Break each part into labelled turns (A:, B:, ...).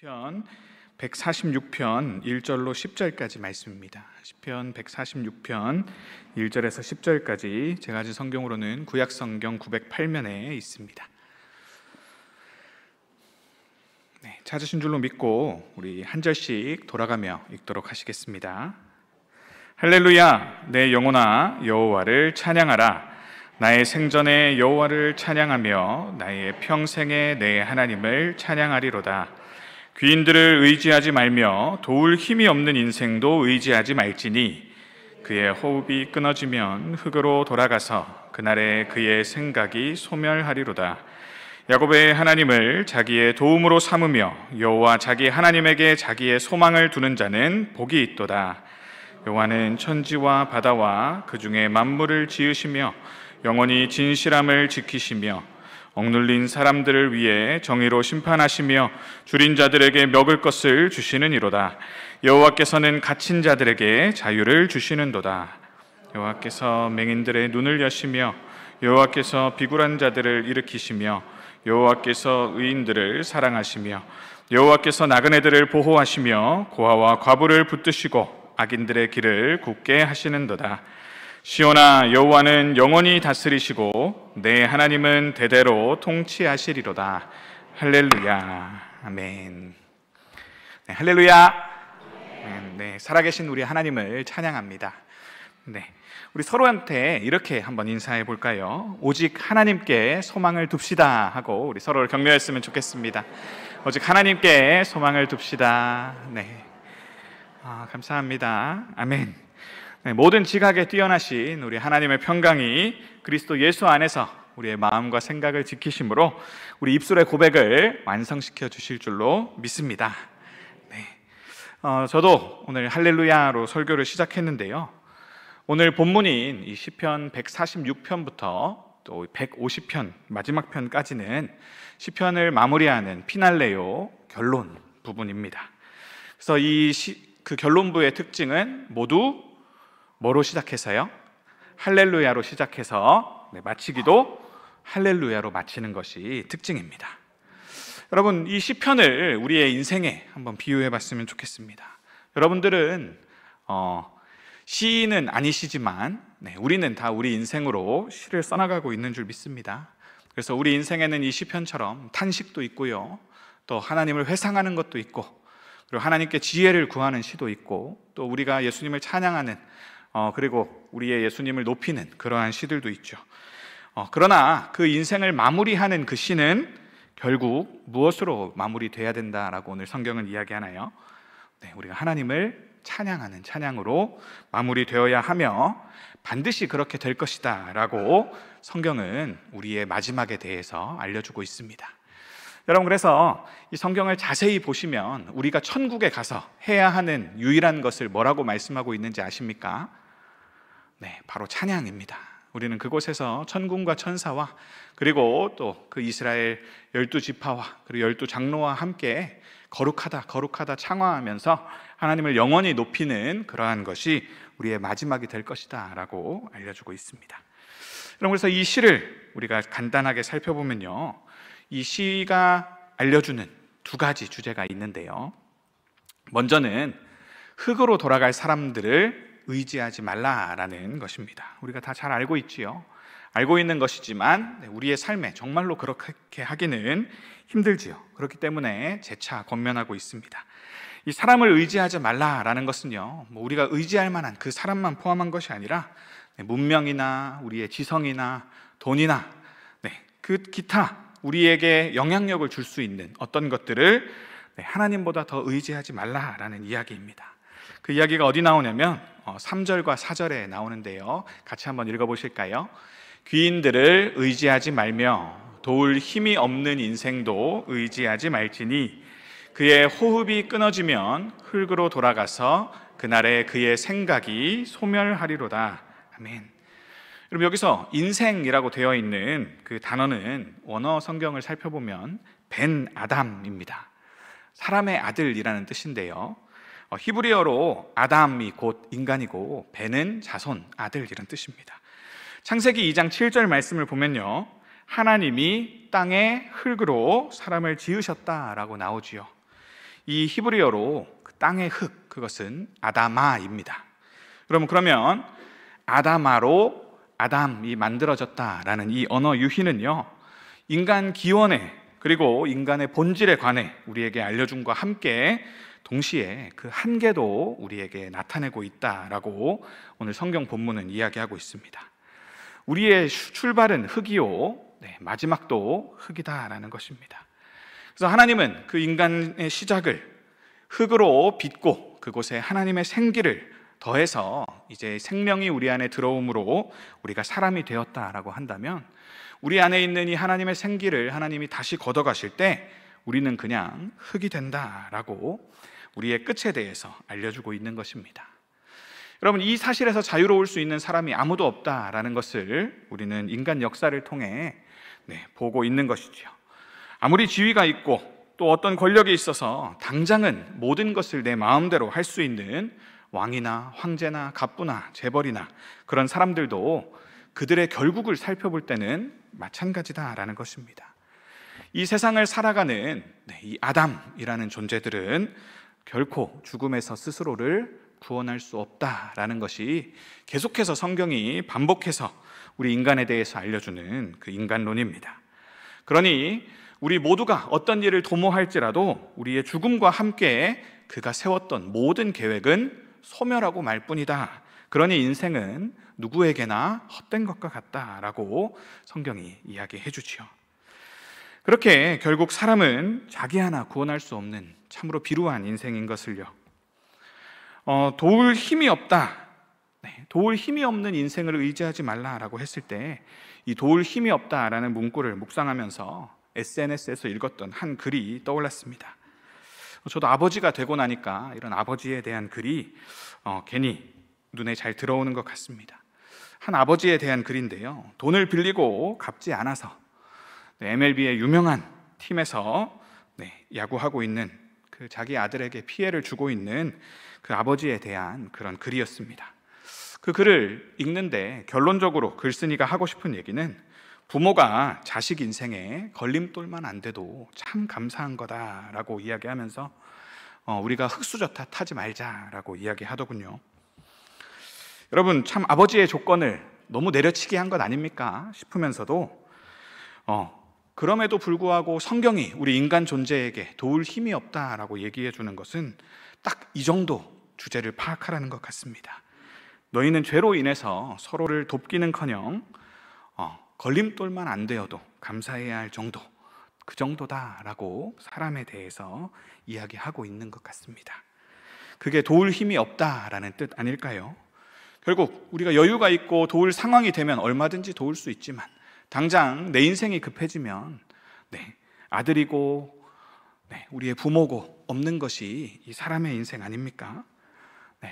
A: 시편 146편 1절로 10절까지 말씀입니다. 시편 146편 1절에서 10절까지 제가 가진 성경으로는 구약성경 908면에 있습니다. 찾으신 줄로 믿고 우리 한 절씩 돌아가며 읽도록 하시겠습니다. 할렐루야, 내 영혼아 여호와를 찬양하라. 나의 생전에 여호와를 찬양하며 나의 평생에 내 하나님을 찬양하리로다. 귀인들을 의지하지 말며 도울 힘이 없는 인생도 의지하지 말지니 그의 호흡이 끊어지면 흙으로 돌아가서 그날에 그의 생각이 소멸하리로다. 야곱의 하나님을 자기의 도움으로 삼으며 여호와 자기 하나님에게 자기의 소망을 두는 자는 복이 있도다. 여호와는 천지와 바다와 그 중에 만물을 지으시며 영원히 진실함을 지키시며 억눌린 사람들을 위해 정의로 심판하시며 줄인 자들에게 먹을 것을 주시는 이로다. 여호와께서는 갇힌 자들에게 자유를 주시는도다. 여호와께서 맹인들의 눈을 여시며 여호와께서 비굴한 자들을 일으키시며 여호와께서 의인들을 사랑하시며 여호와께서 나그네들을 보호하시며 고아와 과부를 붙드시고 악인들의 길을 굳게 하시는도다. 시온아, 여호와는 영원히 다스리시고 내 하나님은 대대로 통치하시리로다. 할렐루야, 아멘. 네, 할렐루야. 네, 살아계신 우리 하나님을 찬양합니다. 네, 우리 서로한테 이렇게 한번 인사해 볼까요? 오직 하나님께 소망을 둡시다 하고 우리 서로를 격려했으면 좋겠습니다. 오직 하나님께 소망을 둡시다. 네, 감사합니다. 아멘. 네, 모든 지각에 뛰어나신 우리 하나님의 평강이 그리스도 예수 안에서 우리의 마음과 생각을 지키심으로 우리 입술의 고백을 완성시켜 주실 줄로 믿습니다. 네, 저도 오늘 할렐루야로 설교를 시작했는데요. 오늘 본문인 이 시편 146편부터 또 150편 마지막 편까지는 시편을 마무리하는 피날레요 결론 부분입니다. 그래서 그 결론부의 특징은 모두 뭐로 시작해서요? 할렐루야로 시작해서 마치기도 할렐루야로 마치는 것이 특징입니다. 여러분, 이 시편을 우리의 인생에 한번 비유해 봤으면 좋겠습니다. 여러분들은 시인은 아니시지만 우리는 다 우리 인생으로 시를 써나가고 있는 줄 믿습니다. 그래서 우리 인생에는 이 시편처럼 탄식도 있고요, 또 하나님을 회상하는 것도 있고, 그리고 하나님께 지혜를 구하는 시도 있고, 또 우리가 예수님을 찬양하는 그리고 우리의 예수님을 높이는 그러한 시들도 있죠. 그러나 그 인생을 마무리하는 그 시는 결국 무엇으로 마무리돼야 된다라고 오늘 성경은 이야기하나요? 네, 우리가 하나님을 찬양하는 찬양으로 마무리되어야 하며 반드시 그렇게 될 것이다 라고 성경은 우리의 마지막에 대해서 알려주고 있습니다. 여러분, 그래서 이 성경을 자세히 보시면 우리가 천국에 가서 해야 하는 유일한 것을 뭐라고 말씀하고 있는지 아십니까? 네, 바로 찬양입니다. 우리는 그곳에서 천군과 천사와 그리고 또 그 이스라엘 12지파와 그리고 12장로와 함께 거룩하다 거룩하다 창화하면서 하나님을 영원히 높이는 그러한 것이 우리의 마지막이 될 것이다 라고 알려주고 있습니다. 여러분, 그래서 이 시를 우리가 간단하게 살펴보면요, 이 시가 알려주는 두 가지 주제가 있는데요. 먼저는 흙으로 돌아갈 사람들을 의지하지 말라라는 것입니다. 우리가 다 잘 알고 있지요. 알고 있는 것이지만 우리의 삶에 정말로 그렇게 하기는 힘들지요. 그렇기 때문에 재차 권면하고 있습니다. 이 사람을 의지하지 말라라는 것은요, 우리가 의지할 만한 그 사람만 포함한 것이 아니라 문명이나 우리의 지성이나 돈이나 그 기타 우리에게 영향력을 줄 수 있는 어떤 것들을 하나님보다 더 의지하지 말라라는 이야기입니다. 그 이야기가 어디 나오냐면 3절과 4절에 나오는데요, 같이 한번 읽어보실까요? 귀인들을 의지하지 말며 도울 힘이 없는 인생도 의지하지 말지니 그의 호흡이 끊어지면 흙으로 돌아가서 그날에 그의 생각이 소멸하리로다. 아멘. 여러분, 여기서 인생이라고 되어 있는 그 단어는 원어 성경을 살펴보면 벤 아담입니다. 사람의 아들이라는 뜻인데요, 히브리어로 아담이 곧 인간이고 벤은 자손, 아들 이런 뜻입니다. 창세기 2장 7절 말씀을 보면요, 하나님이 땅에 흙으로 사람을 지으셨다라고 나오지요. 이 히브리어로 그 땅의 흙, 그것은 아다마입니다. 그러면 아다마로 아담이 만들어졌다라는 이 언어 유희는요, 인간 기원에 그리고 인간의 본질에 관해 우리에게 알려줌과 함께 동시에 그 한계도 우리에게 나타내고 있다라고 오늘 성경 본문은 이야기하고 있습니다. 우리의 출발은 흙이요, 마지막도 흙이다라는 것입니다. 그래서 하나님은 그 인간의 시작을 흙으로 빚고 그곳에 하나님의 생기를 더해서 이제 생명이 우리 안에 들어옴으로 우리가 사람이 되었다라고 한다면, 우리 안에 있는 이 하나님의 생기를 하나님이 다시 걷어가실 때 우리는 그냥 흙이 된다라고 우리의 끝에 대해서 알려주고 있는 것입니다. 여러분, 이 사실에서 자유로울 수 있는 사람이 아무도 없다라는 것을 우리는 인간 역사를 통해 보고 있는 것이죠. 아무리 지위가 있고 또 어떤 권력이 있어서 당장은 모든 것을 내 마음대로 할 수 있는 왕이나 황제나 갑부나 재벌이나 그런 사람들도 그들의 결국을 살펴볼 때는 마찬가지다라는 것입니다. 이 세상을 살아가는 이 아담이라는 존재들은 결코 죽음에서 스스로를 구원할 수 없다라는 것이 계속해서 성경이 반복해서 우리 인간에 대해서 알려주는 그 인간론입니다. 그러니 우리 모두가 어떤 일을 도모할지라도 우리의 죽음과 함께 그가 세웠던 모든 계획은 소멸하고 말 뿐이다. 그러니 인생은 누구에게나 헛된 것과 같다라고 성경이 이야기해 주지요. 그렇게 결국 사람은 자기 하나 구원할 수 없는 참으로 비루한 인생인 것을요, 도울 힘이 없다, 도울 힘이 없는 인생을 의지하지 말라라고 했을 때, 이 도울 힘이 없다라는 문구를 묵상하면서 SNS에서 읽었던 한 글이 떠올랐습니다. 저도 아버지가 되고 나니까 이런 아버지에 대한 글이 괜히 눈에 잘 들어오는 것 같습니다. 한 아버지에 대한 글인데요, 돈을 빌리고 갚지 않아서 MLB의 유명한 팀에서 야구하고 있는 그 자기 아들에게 피해를 주고 있는 그 아버지에 대한 그런 글이었습니다. 그 글을 읽는데 결론적으로 글쓴이가 하고 싶은 얘기는, 부모가 자식 인생에 걸림돌만 안 돼도 참 감사한 거다라고 이야기하면서 우리가 흙수저타 타지 말자라고 이야기하더군요. 여러분, 참 아버지의 조건을 너무 내려치게 한 것 아닙니까 싶으면서도 그럼에도 불구하고 성경이 우리 인간 존재에게 도울 힘이 없다라고 얘기해 주는 것은 딱 이 정도 주제를 파악하라는 것 같습니다. 너희는 죄로 인해서 서로를 돕기는커녕 걸림돌만 안 되어도 감사해야 할 정도, 그 정도다라고 사람에 대해서 이야기하고 있는 것 같습니다. 그게 도울 힘이 없다라는 뜻 아닐까요? 결국 우리가 여유가 있고 도울 상황이 되면 얼마든지 도울 수 있지만, 당장 내 인생이 급해지면 아들이고 우리의 부모고 없는 것이 이 사람의 인생 아닙니까?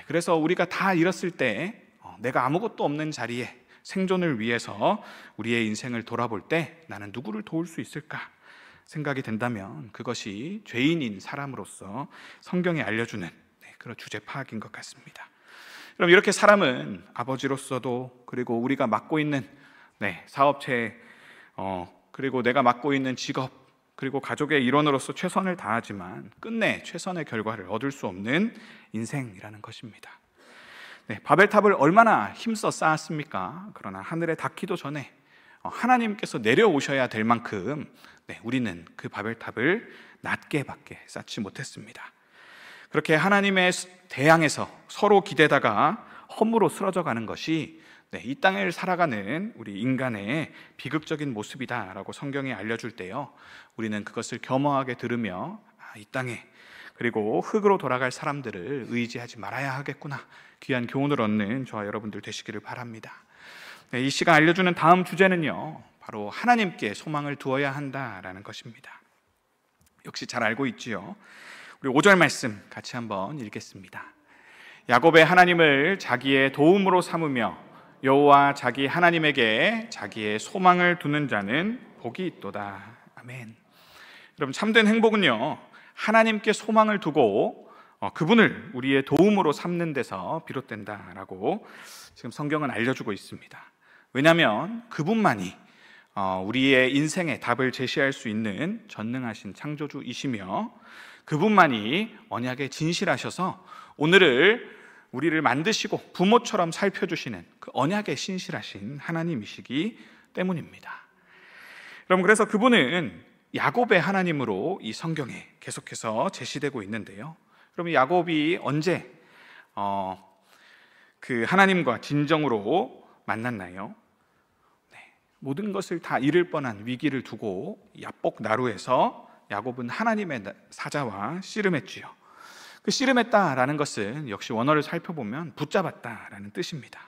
A: 그래서 우리가 다 잃었을 때 내가 아무것도 없는 자리에 생존을 위해서 우리의 인생을 돌아볼 때 나는 누구를 도울 수 있을까 생각이 된다면, 그것이 죄인인 사람으로서 성경이 알려주는 그런 주제 파악인 것 같습니다. 그럼 이렇게 사람은 아버지로서도, 그리고 우리가 맡고 있는 사업체, 그리고 내가 맡고 있는 직업, 그리고 가족의 일원으로서 최선을 다하지만 끝내 최선의 결과를 얻을 수 없는 인생이라는 것입니다. 바벨탑을 얼마나 힘써 쌓았습니까? 그러나 하늘에 닿기도 전에 하나님께서 내려오셔야 될 만큼 우리는 그 바벨탑을 낮게밖에 쌓지 못했습니다. 그렇게 하나님의 대항에서 서로 기대다가 허무로 쓰러져가는 것이 이 땅을 살아가는 우리 인간의 비극적인 모습이다라고 성경이 알려줄 때요, 우리는 그것을 겸허하게 들으며 이 땅에, 그리고 흙으로 돌아갈 사람들을 의지하지 말아야 하겠구나, 귀한 교훈을 얻는 저와 여러분들 되시기를 바랍니다. 이 시간 알려주는 다음 주제는요, 바로 하나님께 소망을 두어야 한다라는 것입니다. 역시 잘 알고 있지요. 우리 5절 말씀 같이 한번 읽겠습니다. 야곱의 하나님을 자기의 도움으로 삼으며 여호와 자기 하나님에게 자기의 소망을 두는 자는 복이 있도다. 아멘. 여러분, 참된 행복은요, 하나님께 소망을 두고 그분을 우리의 도움으로 삼는 데서 비롯된다라고 지금 성경은 알려주고 있습니다. 왜냐하면 그분만이 우리의 인생의 답을 제시할 수 있는 전능하신 창조주이시며, 그분만이 언약에 진실하셔서 오늘을 우리를 만드시고 부모처럼 살펴주시는 그 언약에 신실하신 하나님이시기 때문입니다. 여러분, 그래서 그분은 야곱의 하나님으로 이 성경에 계속해서 제시되고 있는데요. 그럼 야곱이 언제 그 하나님과 진정으로 만났나요? 모든 것을 다 잃을 뻔한 위기를 두고 야복 나루에서 야곱은 하나님의 사자와 씨름했지요. 그 씨름했다라는 것은 역시 원어를 살펴보면 붙잡았다라는 뜻입니다.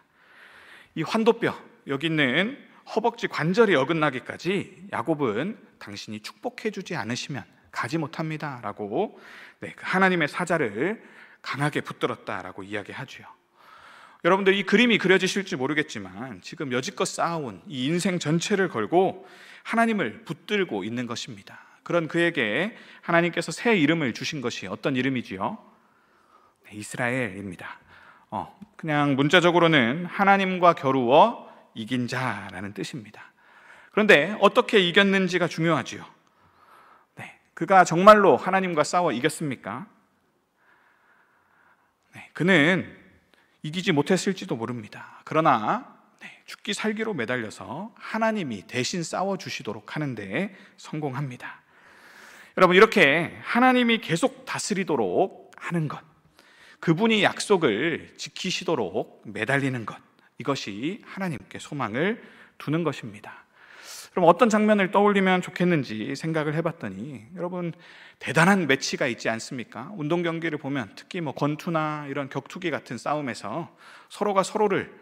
A: 이 환도뼈, 여기 있는 허벅지 관절이 어긋나기까지 야곱은 당신이 축복해 주지 않으시면 가지 못합니다 라고 그 하나님의 사자를 강하게 붙들었다라고 이야기하죠. 여러분들, 이 그림이 그려지실지 모르겠지만 지금 여지껏 쌓아온 이 인생 전체를 걸고 하나님을 붙들고 있는 것입니다. 그런 그에게 하나님께서 새 이름을 주신 것이 어떤 이름이지요? 이스라엘입니다. 그냥 문자적으로는 하나님과 겨루어 이긴 자라는 뜻입니다. 그런데 어떻게 이겼는지가 중요하지요. 그가 정말로 하나님과 싸워 이겼습니까? 그는 이기지 못했을지도 모릅니다. 그러나 죽기 살기로 매달려서 하나님이 대신 싸워주시도록 하는데 성공합니다. 여러분, 이렇게 하나님이 계속 다스리도록 하는 것, 그분이 약속을 지키시도록 매달리는 것, 이것이 하나님께 소망을 두는 것입니다. 그럼 어떤 장면을 떠올리면 좋겠는지 생각을 해봤더니, 여러분, 대단한 매치가 있지 않습니까? 운동 경기를 보면 특히 권투나 이런 격투기 같은 싸움에서 서로가 서로를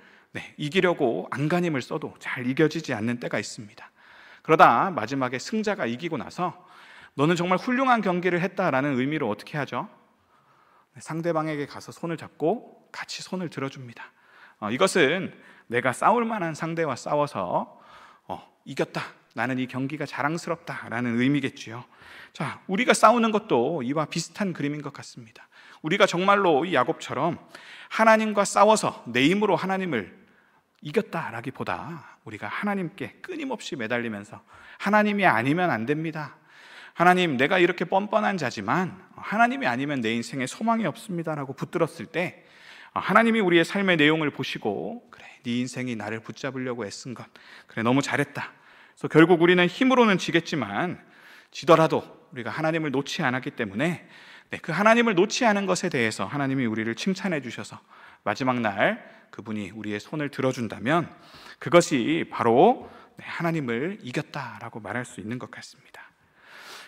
A: 이기려고 안간힘을 써도 잘 이겨지지 않는 때가 있습니다. 그러다 마지막에 승자가 이기고 나서 너는 정말 훌륭한 경기를 했다라는 의미로 어떻게 하죠? 상대방에게 가서 손을 잡고 같이 손을 들어줍니다. 이것은 내가 싸울 만한 상대와 싸워서 이겼다, 나는 이 경기가 자랑스럽다라는 의미겠지요. 자, 우리가 싸우는 것도 이와 비슷한 그림인 것 같습니다. 우리가 정말로 이 야곱처럼 하나님과 싸워서 내 힘으로 하나님을 이겼다라기보다 우리가 하나님께 끊임없이 매달리면서 하나님이 아니면 안 됩니다, 하나님, 내가 이렇게 뻔뻔한 자지만 하나님이 아니면 내 인생에 소망이 없습니다라고 붙들었을 때 하나님이 우리의 삶의 내용을 보시고, 그래, 네 인생이 나를 붙잡으려고 애쓴 것, 그래, 너무 잘했다. 그래서 결국 우리는 힘으로는 지겠지만 지더라도 우리가 하나님을 놓지 않았기 때문에 그 하나님을 놓지 않은 것에 대해서 하나님이 우리를 칭찬해 주셔서 마지막 날 그분이 우리의 손을 들어준다면 그것이 바로 하나님을 이겼다라고 말할 수 있는 것 같습니다.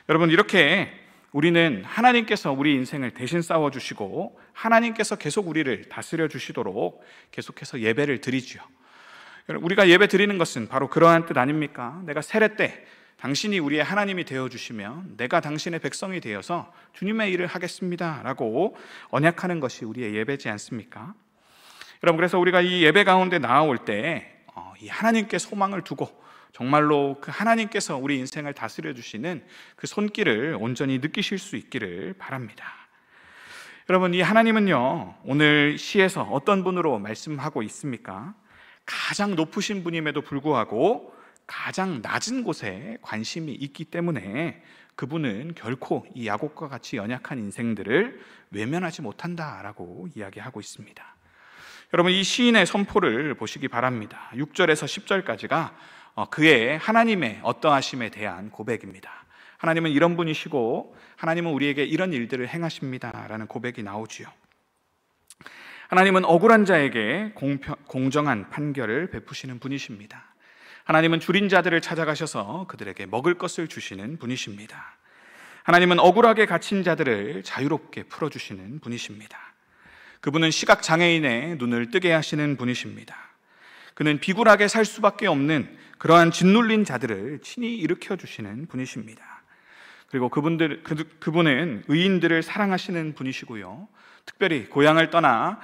A: 여러분, 이렇게 우리는 하나님께서 우리 인생을 대신 싸워주시고 하나님께서 계속 우리를 다스려 주시도록 계속해서 예배를 드리죠. 우리가 예배 드리는 것은 바로 그러한 뜻 아닙니까? 내가 세례 때 당신이 우리의 하나님이 되어주시면 내가 당신의 백성이 되어서 주님의 일을 하겠습니다 라고 언약하는 것이 우리의 예배지 않습니까? 여러분, 그래서 우리가 이 예배 가운데 나아올 때 이 하나님께 소망을 두고 정말로 그 하나님께서 우리 인생을 다스려 주시는 그 손길을 온전히 느끼실 수 있기를 바랍니다. 여러분, 이 하나님은요, 오늘 시에서 어떤 분으로 말씀하고 있습니까? 가장 높으신 분임에도 불구하고 가장 낮은 곳에 관심이 있기 때문에 그분은 결코 이 야곱과 같이 연약한 인생들을 외면하지 못한다라고 이야기하고 있습니다. 여러분, 이 시인의 선포를 보시기 바랍니다. 6절에서 10절까지가 그의 하나님의 어떠하심에 대한 고백입니다. 하나님은 이런 분이시고 하나님은 우리에게 이런 일들을 행하십니다 라는 고백이 나오지요. 하나님은 억울한 자에게 공정한 판결을 베푸시는 분이십니다. 하나님은 줄인 자들을 찾아가셔서 그들에게 먹을 것을 주시는 분이십니다. 하나님은 억울하게 갇힌 자들을 자유롭게 풀어주시는 분이십니다. 그분은 시각장애인의 눈을 뜨게 하시는 분이십니다. 그는 비굴하게 살 수밖에 없는 그러한 짓눌린 자들을 친히 일으켜 주시는 분이십니다. 그리고 그분은 의인들을 사랑하시는 분이시고요, 특별히 고향을 떠나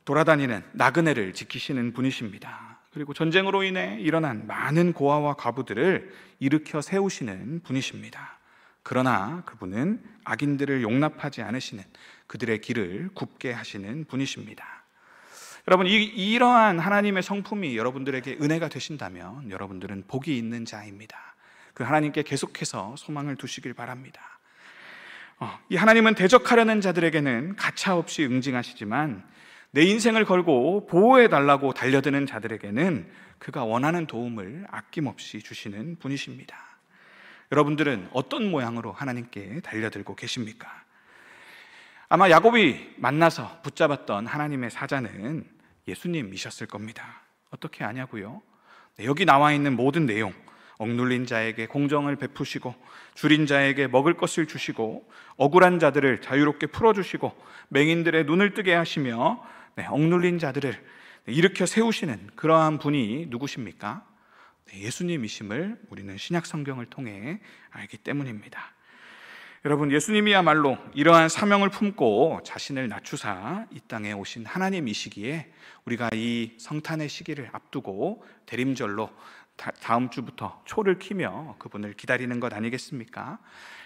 A: 돌아다니는 나그네를 지키시는 분이십니다. 그리고 전쟁으로 인해 일어난 많은 고아와 과부들을 일으켜 세우시는 분이십니다. 그러나 그분은 악인들을 용납하지 않으시는 그들의 길을 굽게 하시는 분이십니다. 여러분, 이러한 하나님의 성품이 여러분들에게 은혜가 되신다면 여러분들은 복이 있는 자입니다. 그 하나님께 계속해서 소망을 두시길 바랍니다. 이 하나님은 대적하려는 자들에게는 가차없이 응징하시지만 내 인생을 걸고 보호해달라고 달려드는 자들에게는 그가 원하는 도움을 아낌없이 주시는 분이십니다. 여러분들은 어떤 모양으로 하나님께 달려들고 계십니까? 아마 야곱이 만나서 붙잡았던 하나님의 사자는 예수님이셨을 겁니다. 어떻게 아냐고요? 여기 나와 있는 모든 내용, 억눌린 자에게 공정을 베푸시고 줄인 자에게 먹을 것을 주시고 억울한 자들을 자유롭게 풀어주시고 맹인들의 눈을 뜨게 하시며 억눌린 자들을 일으켜 세우시는 그러한 분이 누구십니까? 예수님이심을 우리는 신약 성경을 통해 알기 때문입니다. 여러분, 예수님이야말로 이러한 사명을 품고 자신을 낮추사 이 땅에 오신 하나님이시기에 우리가 이 성탄의 시기를 앞두고 대림절로 다음 주부터 초를 키며 그분을 기다리는 것 아니겠습니까?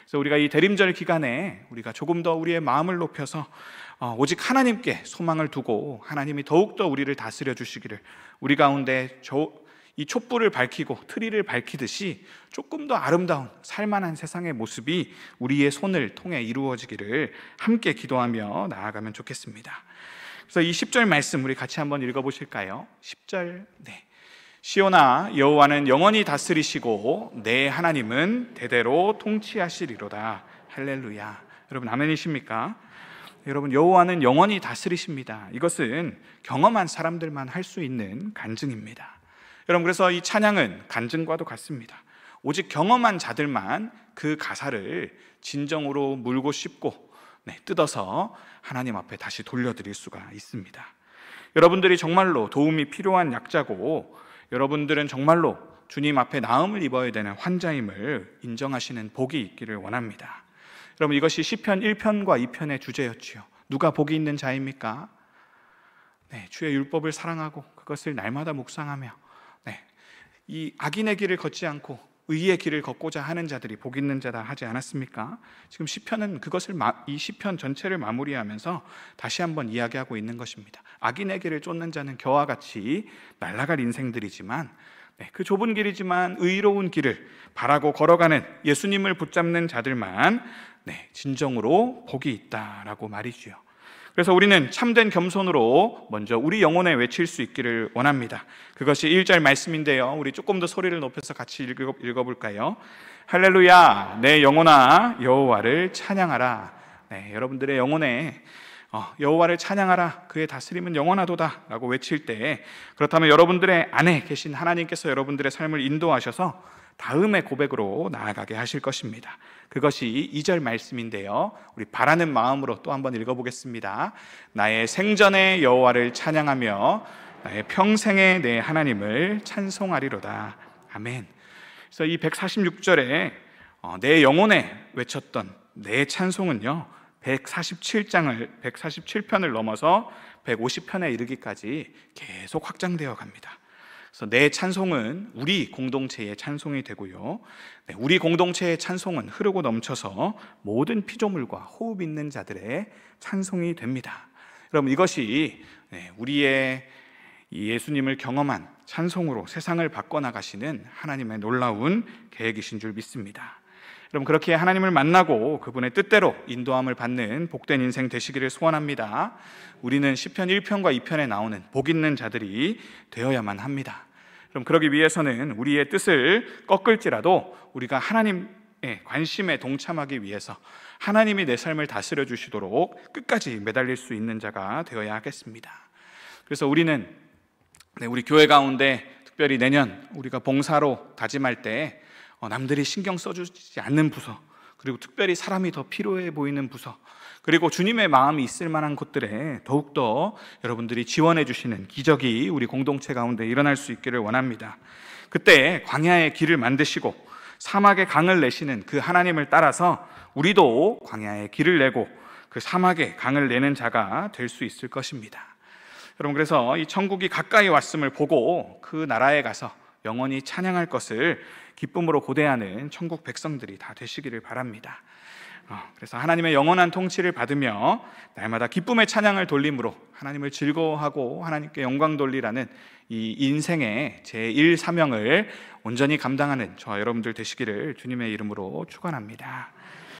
A: 그래서 우리가 이 대림절 기간에 우리가 조금 더 우리의 마음을 높여서 오직 하나님께 소망을 두고 하나님이 더욱더 우리를 다스려 주시기를, 우리 가운데 이 촛불을 밝히고 트리를 밝히듯이 조금 더 아름다운 살만한 세상의 모습이 우리의 손을 통해 이루어지기를 함께 기도하며 나아가면 좋겠습니다. 그래서 이 10절 말씀 우리 같이 한번 읽어보실까요? 10절, 시온아, 여호와는 영원히 다스리시고 내 하나님은 대대로 통치하시리로다. 할렐루야. 여러분, 아멘이십니까? 여러분, 여호와는 영원히 다스리십니다. 이것은 경험한 사람들만 할 수 있는 간증입니다. 여러분, 그래서 이 찬양은 간증과도 같습니다. 오직 경험한 자들만 그 가사를 진정으로 물고 씹고 뜯어서 하나님 앞에 다시 돌려드릴 수가 있습니다. 여러분들이 정말로 도움이 필요한 약자고, 여러분들은 정말로 주님 앞에 나음을 입어야 되는 환자임을 인정하시는 복이 있기를 원합니다. 여러분, 이것이 시편 1편과 2편의 주제였지요. 누가 복이 있는 자입니까? 주의 율법을 사랑하고 그것을 날마다 묵상하며 이 악인의 길을 걷지 않고 의의 길을 걷고자 하는 자들이 복 있는 자다 하지 않았습니까? 지금 시편은 그것을 이 시편 전체를 마무리하면서 다시 한번 이야기하고 있는 것입니다. 악인의 길을 쫓는 자는 겨와 같이 날아갈 인생들이지만 그 좁은 길이지만 의로운 길을 바라고 걸어가는 예수님을 붙잡는 자들만 진정으로 복이 있다라고 말이지요. 그래서 우리는 참된 겸손으로 먼저 우리 영혼에 외칠 수 있기를 원합니다. 그것이 1절 말씀인데요, 우리 조금 더 소리를 높여서 같이 읽어볼까요? 할렐루야, 내 영혼아 여호와를 찬양하라. 여러분들의 영혼에 여호와를 찬양하라, 그의 다스림은 영원하도다 라고 외칠 때, 그렇다면 여러분들의 안에 계신 하나님께서 여러분들의 삶을 인도하셔서 다음의 고백으로 나아가게 하실 것입니다. 그것이 2절 말씀인데요, 우리 바라는 마음으로 또 한번 읽어보겠습니다. 나의 생전에 여호와를 찬양하며 나의 평생에 내 하나님을 찬송하리로다. 아멘. 그래서 이 146절에 내 영혼에 외쳤던 내 찬송은요, 147편을 넘어서 150편에 이르기까지 계속 확장되어 갑니다. 그래서 내 찬송은 우리 공동체의 찬송이 되고요, 우리 공동체의 찬송은 흐르고 넘쳐서 모든 피조물과 호흡 있는 자들의 찬송이 됩니다. 여러분, 이것이 우리의 예수님을 경험한 찬송으로 세상을 바꿔나가시는 하나님의 놀라운 계획이신 줄 믿습니다. 여러분, 그렇게 하나님을 만나고 그분의 뜻대로 인도함을 받는 복된 인생 되시기를 소원합니다. 우리는 시편 1편과 2편에 나오는 복 있는 자들이 되어야만 합니다. 그럼 그러기 위해서는 우리의 뜻을 꺾을지라도 우리가 하나님의 관심에 동참하기 위해서 하나님이 내 삶을 다스려 주시도록 끝까지 매달릴 수 있는 자가 되어야 하겠습니다. 그래서 우리는 우리 교회 가운데 특별히 내년 우리가 봉사로 다짐할 때 남들이 신경 써주지 않는 부서, 그리고 특별히 사람이 더 필요해 보이는 부서, 그리고 주님의 마음이 있을 만한 곳들에 더욱더 여러분들이 지원해 주시는 기적이 우리 공동체 가운데 일어날 수 있기를 원합니다. 그때 광야의 길을 만드시고 사막의 강을 내시는 그 하나님을 따라서 우리도 광야의 길을 내고 그 사막의 강을 내는 자가 될 수 있을 것입니다. 여러분, 그래서 이 천국이 가까이 왔음을 보고 그 나라에 가서 영원히 찬양할 것을 기쁨으로 고대하는 천국 백성들이 다 되시기를 바랍니다. 그래서 하나님의 영원한 통치를 받으며 날마다 기쁨의 찬양을 돌림으로 하나님을 즐거워하고 하나님께 영광 돌리라는 이 인생의 제1 사명을 온전히 감당하는 저와 여러분들 되시기를 주님의 이름으로 축원합니다.